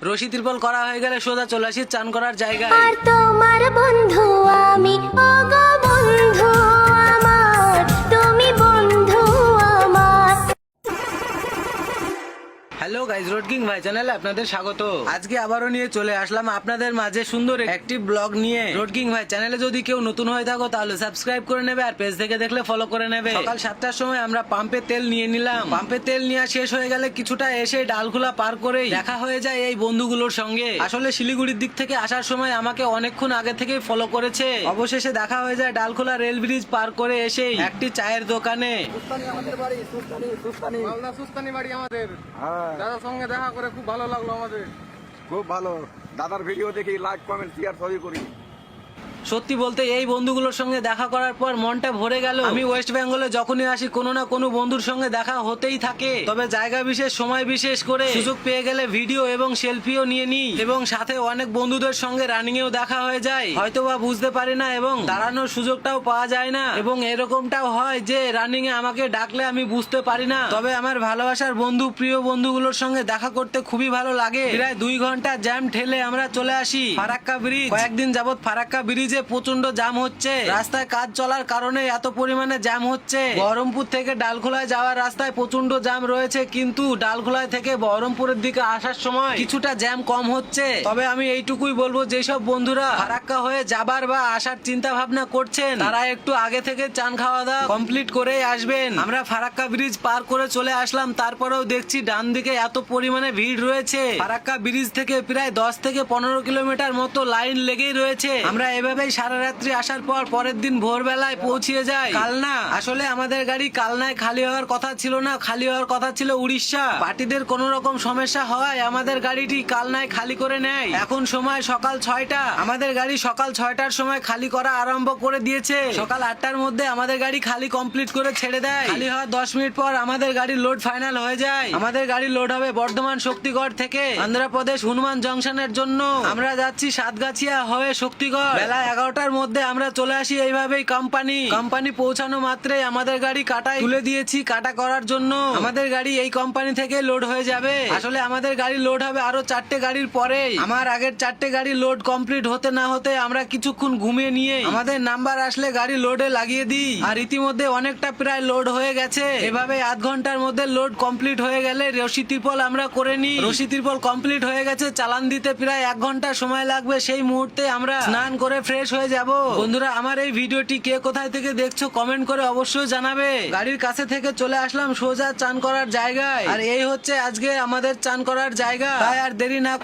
রশি ত্রিপল করা হয়ে গেলে সোজা চলে আসি চান করার জায়গায়। আর তোমার বন্ধু আমি, ওগো বন্ধু আমার, তুমি বন্ধু আমার। হ্যালো গাইজ, রোড কিং ভাই চ্যানেলে আপনাদের স্বাগত। আজকে আবারও নিয়ে চলে আসলাম আপনাদের মাঝে সুন্দর একটি ব্লগ নিয়ে। রোড কিং ভাই চ্যানেলে যদি কেউ নতুন হয়ে থাকো তাহলে সাবস্ক্রাইব করে নেবে, আর পেজ থেকে দেখলে ফলো করে নেবে। সকাল 7টার সময় আমরা পাম্পে তেল নিয়ে নিলাম। পাম্পে তেল নেওয়া শেষ হয়ে গেলে কিছুটা এসে ডালখোলা পার করেই দেখা হয়ে যায় এই বন্ধুগুলোর সঙ্গে। আসলে শিলিগুড়ির দিক থেকে আসার সময় আমাকে অনেকক্ষণ আগে থেকেই ফলো করেছে। অবশেষে দেখা হয়ে যায় ডালখোলা রেল ব্রিজ পার করে এসেই একটি চায়ের দোকানে। আমাদের বাড়ি মালদা সুস্তানি বাড়ি আমাদের। দাদার সঙ্গে দেখা করে খুব ভালো লাগলো আমাদের। খুব ভালো, দাদার ভিডিও দেখি লাইক কমেন্ট শেয়ার সবই করি। সত্যি বলতে এই বন্ধুগুলোর সঙ্গে দেখা করার পর মনটা ভরে গেল। আমি ওয়েস্ট বেঙ্গলে যখনই আসি কোনো না কোনো বন্ধুর সঙ্গে দেখা হতেই থাকে, তবে জায়গা বিশেষ সময় বিশেষ করে সুযোগ পেয়ে গেলে ভিডিও এবং সেলফিও নিয়ে নিই, এবং সাথে অনেক বন্ধুদের সঙ্গে রানিং এও দেখা হয়ে যায়। হয়তো বা বুঝতে পারি না এবং দাঁড়ানোর সুযোগটাও পাওয়া যায় না, এবং এরকমটাও হয় যে রানিং এ আমাকে ডাকলে আমি বুঝতে পারি না। তবে আমার ভালোবাসার বন্ধু, প্রিয় বন্ধুগুলোর সঙ্গে দেখা করতে খুবই ভালো লাগে। প্রায় 2 ঘন্টা জ্যাম ঠেলে আমরা চলে আসি ফারাক্কা ব্রিজ। কয়েকদিন যাবত ফারাক্কা ব্রিজে প্রচন্ড জ্যাম হচ্ছে। রাস্তায় কাজ চলার কারণে এত পরিমাণে জ্যাম হচ্ছে। বহরমপুর থেকে ডালখোলায় যাওয়ার রাস্তায় প্রচন্ড জ্যাম রয়েছে, কিন্তু ডালখোলায় থেকে বহরমপুরের দিকে আসার সময় কিছুটা জ্যাম কম হচ্ছে। তবে আমি এইটুকুই বলবো, যেসব বন্ধুরা ফারাক্কা হয়ে যাবার বা আসার চিন্তা ভাবনা করছেন, তারা একটু আগে থেকে চান খাওয়া দাওয়া কমপ্লিট করে আসবেন। আমরা ফারাক্কা ব্রিজ পার করে চলে আসলাম, তারপরেও দেখছি ডান দিকে এত পরিমাণে ভিড় রয়েছে। ফারাক্কা ব্রিজ থেকে প্রায় 10 থেকে 15 কিলোমিটার মতো লাইন লেগেই রয়েছে। আমরা এভাবেই সারা রাত্রি আসার পর পরের দিন ভোরবেলায় পৌঁছিয়ে যাই কালনা। আসলে আমাদের গাড়ি কালনায় খালি হওয়ার কথা ছিল না, খালি হওয়ার কথা ছিল উড়িষ্যা। পার্টিদের কোন রকম সমস্যা হওয়ায় আমাদের গাড়িটি কালনায় খালি করে নেয়। এখন সময় সকাল 6টা। আমাদের গাড়ি সকাল 6টার সময় খালি করা আরম্ভ করে দিয়েছে। সকাল 8টার মধ্যে আমাদের গাড়ি খালি কমপ্লিট করে ছেড়ে দেয়। খালি হওয়ার 10 মিনিট পর আমাদের গাড়ির লোড ফাইনাল হয়ে যায়। আমাদের গাড়ি লোড হবে বর্ধমান শক্তিগড় থেকে অন্ধ্রপ্রদেশ হনুমান জংশনের জন্য। আমরা যাচ্ছি সাতগাছিয়া হয়ে শক্তিগড়। বেলা 11টার মধ্যে আমরা চলে আসি এইভাবেই কোম্পানি পৌঁছানো মাত্রই আমাদের গাড়ি কাটায় তুলে দিয়েছি কাটা করার জন্য। আমাদের গাড়ি এই কোম্পানি থেকে লোড হয়ে যাবে। আসলে আমাদের গাড়ি লোড হবে আরো 4টে গাড়ির পরে। আমার আগের 4টে গাড়ি লোড কমপ্লিট হতে না হতে আমরা কিছুক্ষণ ঘুমিয়ে নিয়ে আমাদের নাম্বার আসলে গাড়ি লোডে লাগিয়ে দিই। আর ইতিমধ্যে অনেকটা প্রায় লোড হয়ে গেছে। এভাবে আধ ঘন্টার মধ্যে লোড কমপ্লিট হয়ে গেলে রশি ত্রিপল আমরা করে নিই। রশি ত্রিপল কমপ্লিট হয়ে গেছে, চালান দিতে প্রায় 1 ঘন্টা সময় লাগবে। সেই মুহূর্তে আমরা স্নান করে ফ্রেশ হয়ে যাব। বন্ধুরা, আমার এই ভিডিওটি কে কোথায় থেকে দেখছো কমেন্ট করে অবশ্যই জানাবে। গাড়ির কাছে থেকে চলে আসলাম সোজা চান করার জায়গায়, আর এই হচ্ছে আজকে আমাদের চান করার জায়গা। তাই আর দেরি না করে